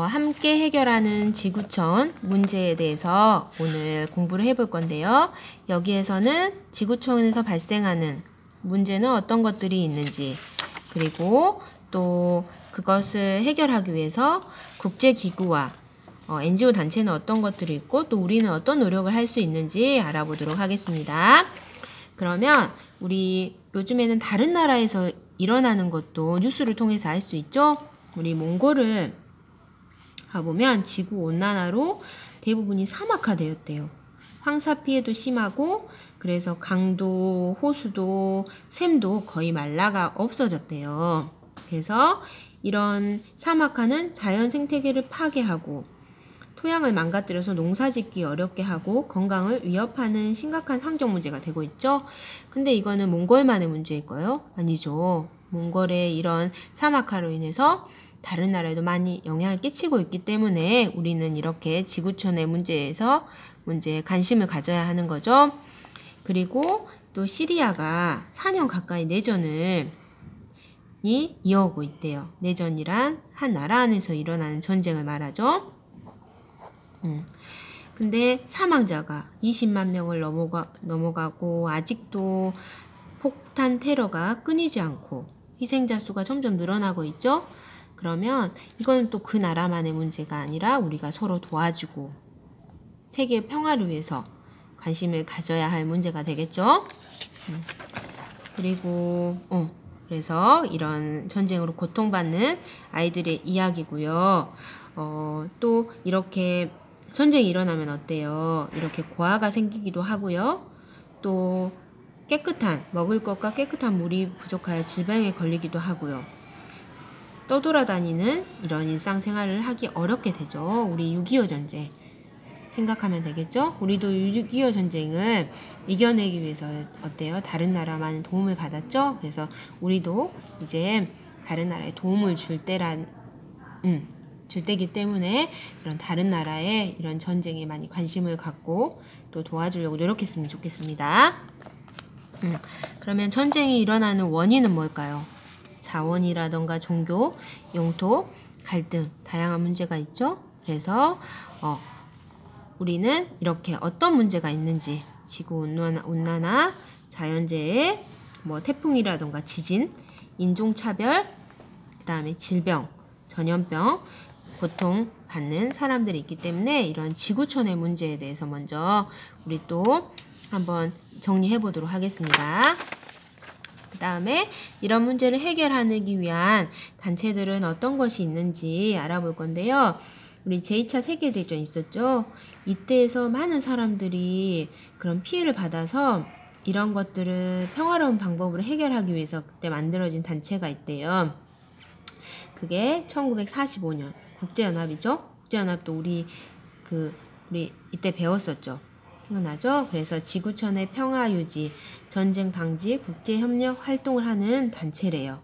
함께 해결하는 지구촌 문제에 대해서 오늘 공부를 해볼 건데요. 여기에서는 지구촌에서 발생하는 문제는 어떤 것들이 있는지, 그리고 또 그것을 해결하기 위해서 국제기구와 NGO 단체는 어떤 것들이 있고 또 우리는 어떤 노력을 할 수 있는지 알아보도록 하겠습니다. 그러면 우리 요즘에는 다른 나라에서 일어나는 것도 뉴스를 통해서 알 수 있죠? 우리 몽골을 가보면 지구온난화로 대부분이 사막화되었대요. 황사 피해도 심하고 그래서 강도, 호수도, 샘도 거의 말라가 없어졌대요. 그래서 이런 사막화는 자연 생태계를 파괴하고 토양을 망가뜨려서 농사짓기 어렵게 하고 건강을 위협하는 심각한 환경 문제가 되고 있죠. 근데 이거는 몽골만의 문제일까요? 아니죠. 몽골의 이런 사막화로 인해서 다른 나라에도 많이 영향을 끼치고 있기 때문에 우리는 이렇게 지구촌의 문제에 관심을 가져야 하는 거죠. 그리고 또 시리아가 4년 가까이 내전을 이어오고 있대요. 내전이란 한 나라 안에서 일어나는 전쟁을 말하죠. 근데 사망자가 20만 명을 넘어가고 아직도 폭탄 테러가 끊이지 않고 희생자 수가 점점 늘어나고 있죠. 그러면 이건 또 그 나라만의 문제가 아니라 우리가 서로 도와주고 세계 평화를 위해서 관심을 가져야 할 문제가 되겠죠. 그리고 그래서 이런 전쟁으로 고통받는 아이들의 이야기고요. 또 이렇게 전쟁이 일어나면 어때요? 이렇게 고아가 생기기도 하고요. 또 먹을 것과 깨끗한 물이 부족하여 질병에 걸리기도 하고요. 떠돌아다니는 이런 일상생활을 하기 어렵게 되죠. 우리 6.25 전쟁 생각하면 되겠죠? 우리도 6.25 전쟁을 이겨내기 위해서 어때요? 다른 나라만 도움을 받았죠? 그래서 우리도 이제 다른 나라에 도움을 줄 때기 때문에 그런 다른 나라의 이런 전쟁에 많이 관심을 갖고 또 도와주려고 노력했으면 좋겠습니다. 그러면 전쟁이 일어나는 원인은 뭘까요? 자원이라던가 종교, 영토, 갈등, 다양한 문제가 있죠. 그래서 우리는 이렇게 어떤 문제가 있는지 지구온난화, 자연재해, 태풍이라던가 지진, 인종차별, 그 다음에 질병, 전염병, 고통받는 사람들이 있기 때문에 이런 지구촌의 문제에 대해서 먼저 우리 또 한번 정리해 보도록 하겠습니다. 그 다음에 이런 문제를 해결하기 위한 단체들은 어떤 것이 있는지 알아볼 건데요. 우리 제2차 세계대전 있었죠? 이때에서 많은 사람들이 그런 피해를 받아서 이런 것들을 평화로운 방법으로 해결하기 위해서 그때 만들어진 단체가 있대요. 그게 1945년 국제연합이죠? 국제연합도 우리 이때 배웠었죠? 생각나죠? 그래서 지구촌의 평화 유지, 전쟁 방지, 국제협력 활동을 하는 단체래요.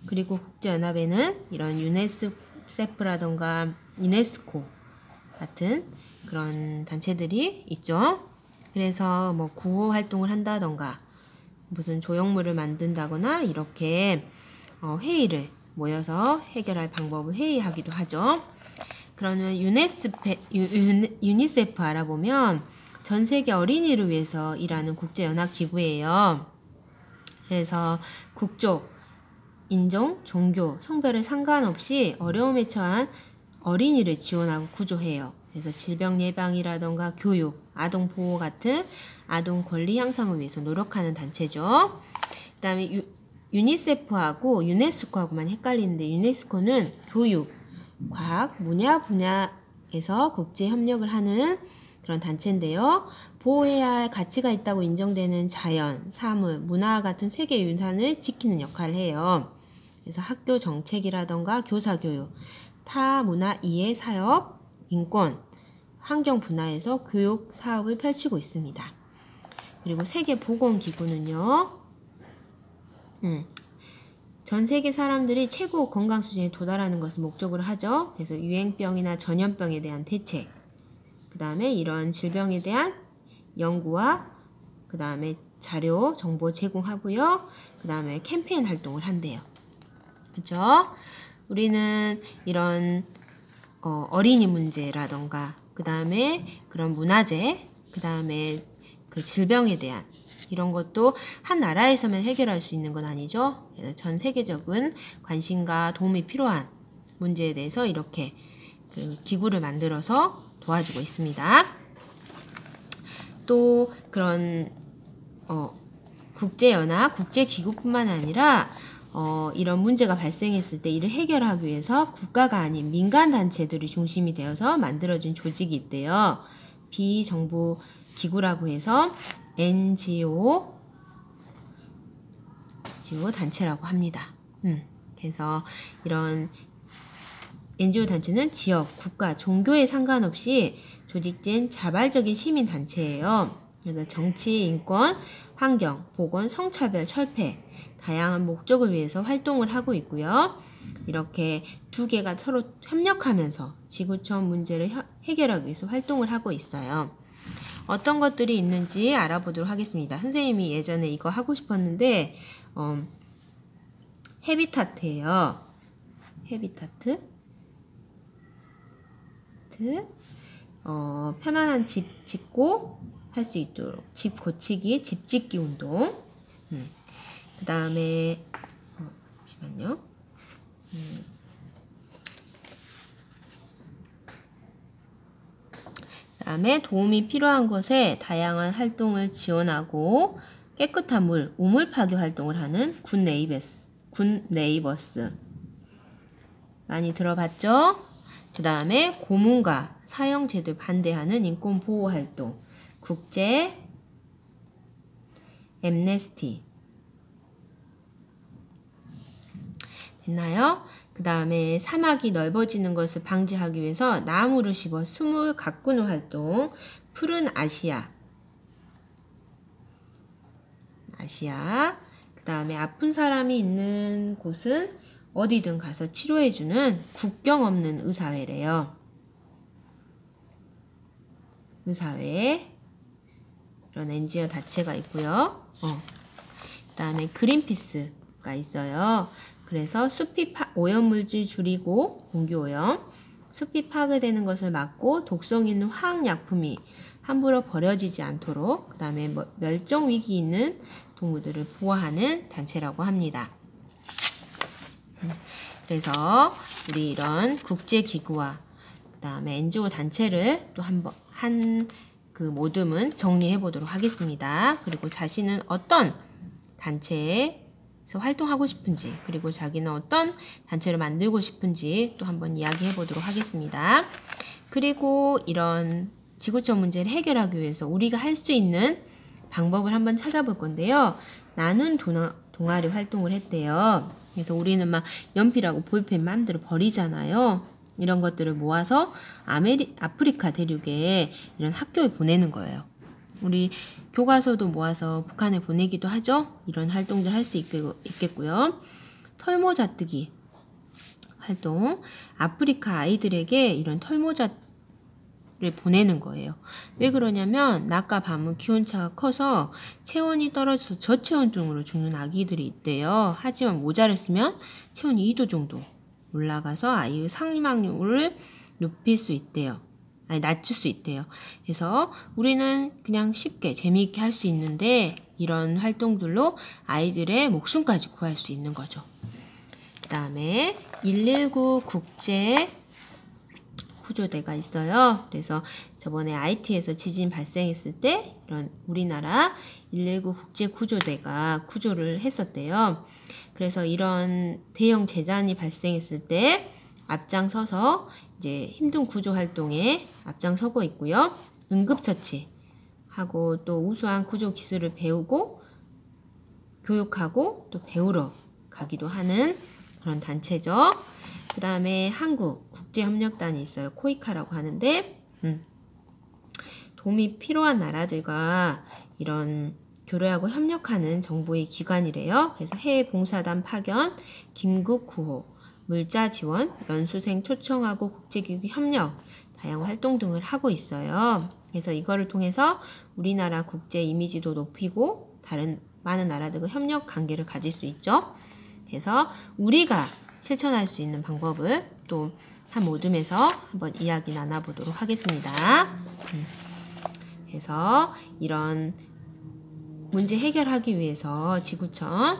그리고 국제연합에는 이런 유네스코라던가 유네스코 같은 그런 단체들이 있죠. 그래서 구호 활동을 한다던가 무슨 조형물을 만든다거나 이렇게 회의를 모여서 해결할 방법을 회의하기도 하죠. 그러면 유니세프 알아보면 전 세계 어린이를 위해서 일하는 국제연합기구예요. 그래서 국적, 인종, 종교, 성별에 상관없이 어려움에 처한 어린이를 지원하고 구조해요. 그래서 질병 예방이라던가 교육, 아동 보호 같은 아동 권리 향상을 위해서 노력하는 단체죠. 그 다음에 유니세프하고 유네스코하고만 헷갈리는데 유네스코는 교육, 과학, 문화 분야에서 국제 협력을 하는 그런 단체인데요. 보호해야 할 가치가 있다고 인정되는 자연, 사물, 문화 같은 세계 유산을 지키는 역할을 해요. 그래서 학교 정책이라던가 교사 교육, 타 문화 이해 사업, 인권, 환경 분야에서 교육 사업을 펼치고 있습니다. 그리고 세계보건기구는요. 전 세계 사람들이 최고 건강 수준에 도달하는 것을 목적으로 하죠. 그래서 유행병이나 전염병에 대한 대책, 그 다음에 이런 질병에 대한 연구와 그 다음에 자료, 정보 제공하고요. 그 다음에 캠페인 활동을 한대요. 그죠? 우리는 이런 어린이 문제라던가 그 다음에 그런 문화재, 그 다음에 그 질병에 대한 이런 것도 한 나라에서만 해결할 수 있는 건 아니죠. 그래서 전 세계적인 관심과 도움이 필요한 문제에 대해서 이렇게 그 기구를 만들어서 도와주고 있습니다. 또 그런 국제연합, 국제기구뿐만 아니라 이런 문제가 발생했을 때 이를 해결하기 위해서 국가가 아닌 민간단체들이 중심이 되어서 만들어진 조직이 있대요. 비정부 기구라고 해서 NGO 단체라고 합니다. 그래서 이런 NGO 단체는 지역, 국가, 종교에 상관없이 조직된 자발적인 시민단체예요. 그래서 정치, 인권, 환경, 보건, 성차별, 철폐, 다양한 목적을 위해서 활동을 하고 있고요. 이렇게 두 개가 서로 협력하면서 지구촌 문제를 해결하기 위해서 활동을 하고 있어요. 어떤 것들이 있는지 알아보도록 하겠습니다. 선생님이 예전에 이거 하고 싶었는데 헤비타트예요. 헤비타트. 편안한 집 짓고 할 수 있도록 집 고치기, 집 짓기 운동. 그 다음에 잠시만요. 그 다음에 도움이 필요한 곳에 다양한 활동을 지원하고 깨끗한 물, 우물 파괴 활동을 하는 굿 네이버스. 많이 들어봤죠? 그 다음에 고문과 사형제도 반대하는 인권보호 활동, 국제 엠네스티. 됐나요? 그 다음에 사막이 넓어지는 것을 방지하기 위해서 나무를 심어 숨을 가꾸는 활동, 푸른 아시아. 그 다음에 아픈 사람이 있는 곳은 어디든 가서 치료해주는 국경 없는 의사회래요. 의사회. 이런 NGO 단체가 있고요. 그 다음에 그린피스가 있어요. 그래서 숲이 오염물질 줄이고 공기오염, 숲이 파괴되는 것을 막고 독성 있는 화학약품이 함부로 버려지지 않도록, 그 다음에 멸종위기 있는 동물들을 보호하는 단체라고 합니다. 그래서 우리 이런 국제기구와 그 다음에 NGO 단체를 또 그 모듬은 정리해 보도록 하겠습니다. 그리고 자신은 어떤 단체에서 활동하고 싶은지, 그리고 자기는 어떤 단체를 만들고 싶은지 또 한번 이야기해 보도록 하겠습니다. 그리고 이런 지구촌 문제를 해결하기 위해서 우리가 할 수 있는 방법을 한번 찾아볼 건데요. 나는 동아리 활동을 했대요. 그래서 우리는 막 연필하고 볼펜 마음대로 버리잖아요. 이런 것들을 모아서 아프리카 대륙에 이런 학교에 보내는 거예요. 우리 교과서도 모아서 북한에 보내기도 하죠. 이런 활동들 할 수 있겠고요. 털모자 뜨기 활동. 아프리카 아이들에게 이런 털모자를 보내는 거예요. 왜 그러냐면 낮과 밤은 기온차가 커서 체온이 떨어져서 저체온증으로 죽는 아기들이 있대요. 하지만 모자를 쓰면 체온이 2도 정도 올라가서 아이의 사망률을 낮출 수 있대요. 그래서 우리는 그냥 쉽게 재미있게 할 수 있는데 이런 활동들로 아이들의 목숨까지 구할 수 있는 거죠. 그 다음에 119 국제 구조대가 있어요. 그래서 저번에 IT에서 지진 발생했을 때 이런 우리나라 119 국제 구조대가 구조를 했었대요. 그래서 이런 대형 재난이 발생했을 때 앞장서서 이제 힘든 구조 활동에 앞장서고 있고요. 응급처치하고 또 우수한 구조 기술을 배우고 교육하고 또 배우러 가기도 하는 그런 단체죠. 그 다음에 한국 국제협력단이 있어요. 코이카라고 하는데 도움이 필요한 나라들과 이런 교류하고 협력하는 정부의 기관이래요. 그래서 해외 봉사단 파견, 긴급 구호, 물자 지원, 연수생 초청하고 국제기구 협력, 다양한 활동 등을 하고 있어요. 그래서 이거를 통해서 우리나라 국제 이미지도 높이고 다른 많은 나라들과 협력 관계를 가질 수 있죠. 그래서 우리가 실천할 수 있는 방법을 또 한 모둠에서 한번 이야기 나눠보도록 하겠습니다. 그래서 이런 문제 해결하기 위해서 지구촌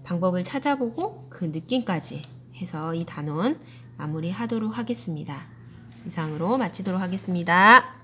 방법을 찾아보고 그 느낌까지 해서 이 단원 마무리하도록 하겠습니다. 이상으로 마치도록 하겠습니다.